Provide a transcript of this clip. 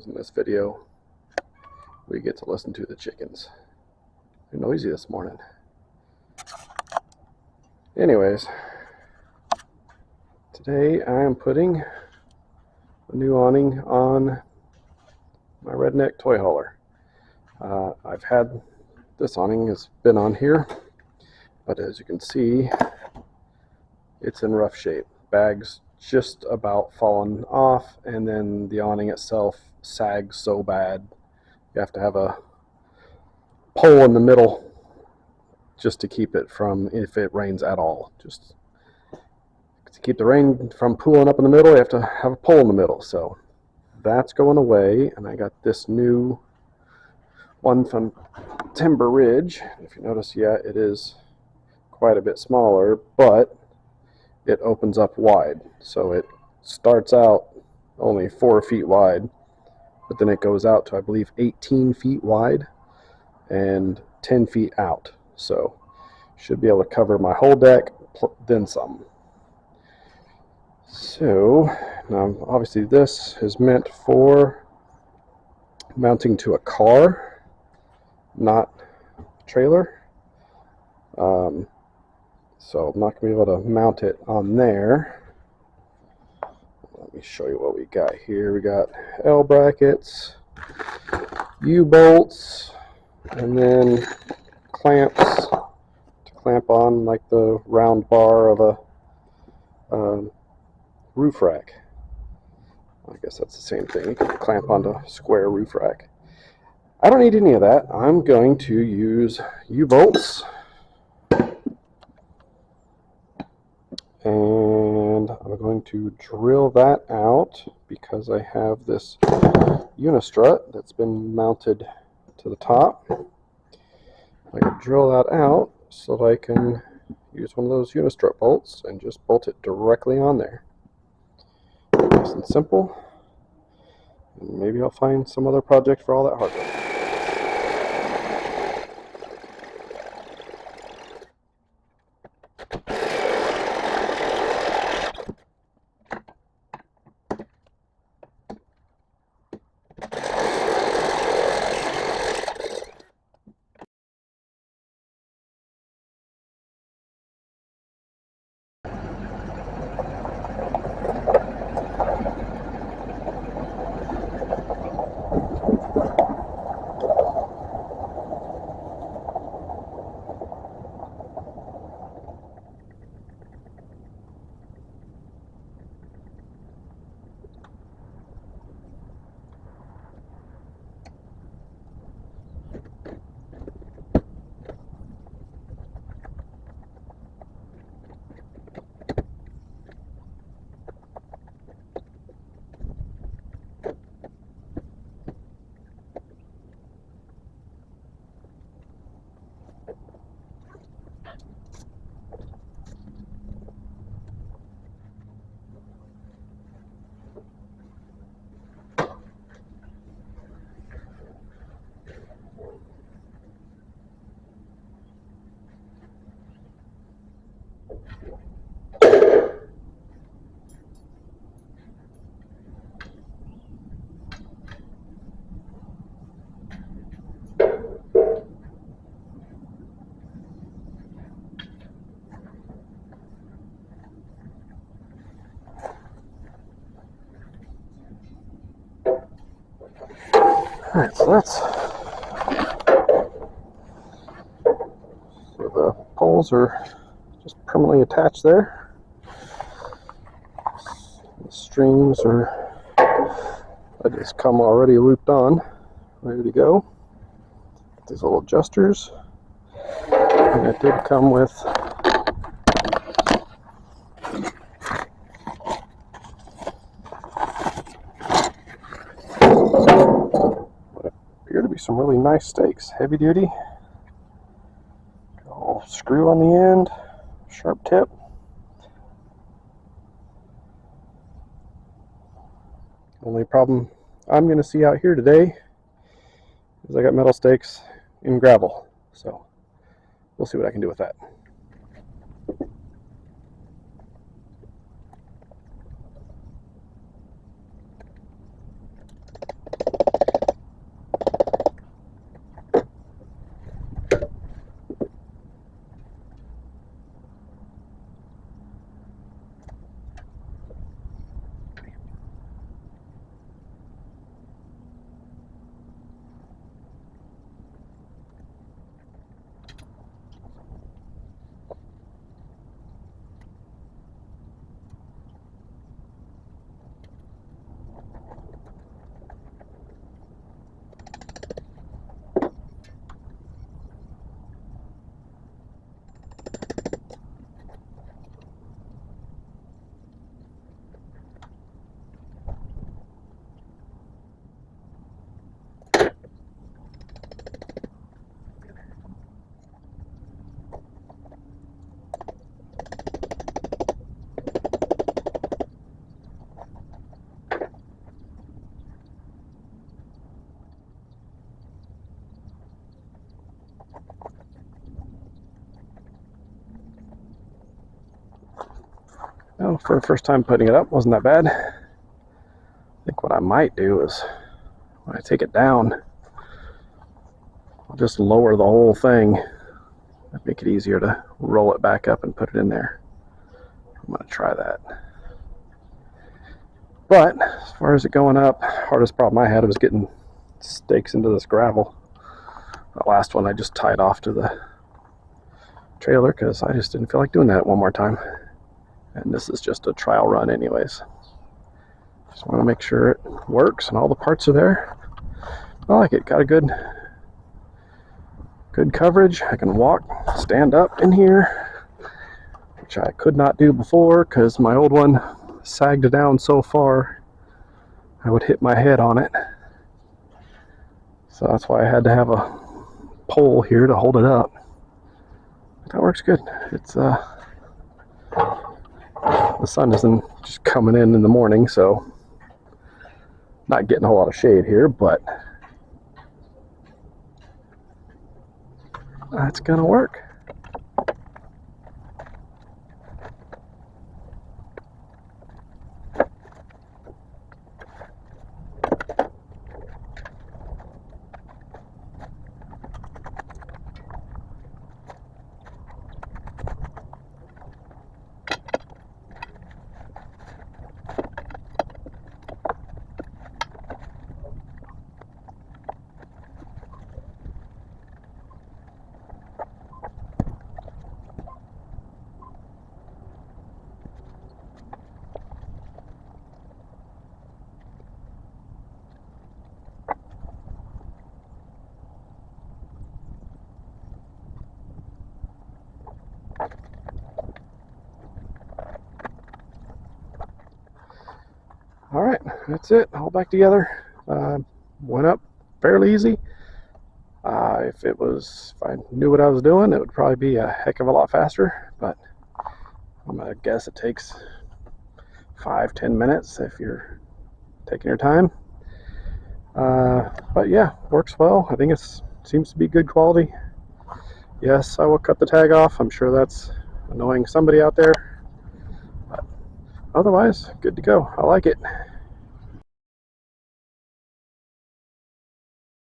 because in this video we get to listen to the chickens. They're noisy this morning. Anyways, today I am putting a new awning on my redneck toy hauler. I've had this awning has been on here, but as you can see, it's in rough shape. Bags just about fallen off, and then the awning itself sags so bad you have to have a pole in the middle just to keep it from, if it rains at all, just to keep the rain from pooling up in the middle, you have to have a pole in the middle. So that's going away, and I got this new one from Timber Ridge. If you notice, yeah, it is quite a bit smaller, but it opens up wide. So it starts out only 4 feet wide, but then it goes out to, I believe, 18 feet wide and 10 feet out. So should be able to cover my whole deck, then some. So now obviously this is meant for mounting to a car, not trailer. So I'm not going to be able to mount it on there. Let me show you what we got here. We got L brackets, U-bolts, and then clamps to clamp on like the round bar of a roof rack. I guess that's the same thing. You can clamp onto a square roof rack. I don't need any of that. I'm going to use U-bolts, and I'm going to drill that out because I have this unistrut that's been mounted to the top. I can drill that out so that I can use one of those unistrut bolts and just bolt it directly on there. Nice and simple. And maybe I'll find some other project for all that hardware. Alright, so the poles are just permanently attached there. The strings are, I just come already looped on, ready to go. These little adjusters, and it did come with what appear to be some really nice stakes, heavy duty. Little screw on the end, sharp tip. Only problem I'm going to see out here today is I got metal stakes in gravel, so we'll see what I can do with that. Well, for the first time putting it up, wasn't that bad. I think what I might do is when I take it down, I'll just lower the whole thing. That'd make it easier to roll it back up and put it in there. I'm going to try that. But as far as it going up, hardest problem I had was getting stakes into this gravel. The last one I just tied off to the trailer because I just didn't feel like doing that one more time. And this is just a trial run anyways. Just want to make sure it works and all the parts are there. I like it. Got a good coverage. I can walk, stand up in here, which I could not do before because my old one sagged down so far I would hit my head on it. So that's why I had to have a pole here to hold it up. But that works good. It's the sun isn't just coming in the morning, so not getting a whole lot of shade here, but that's gonna work. All right, that's it, all back together. Went up fairly easy. If I knew what I was doing, it would probably be a heck of a lot faster, but I'm gonna guess it takes 5-10 minutes if you're taking your time. But yeah, works well. I think it seems to be good quality. Yes, I will cut the tag off. I'm sure that's annoying somebody out there, but otherwise, good to go. I like it.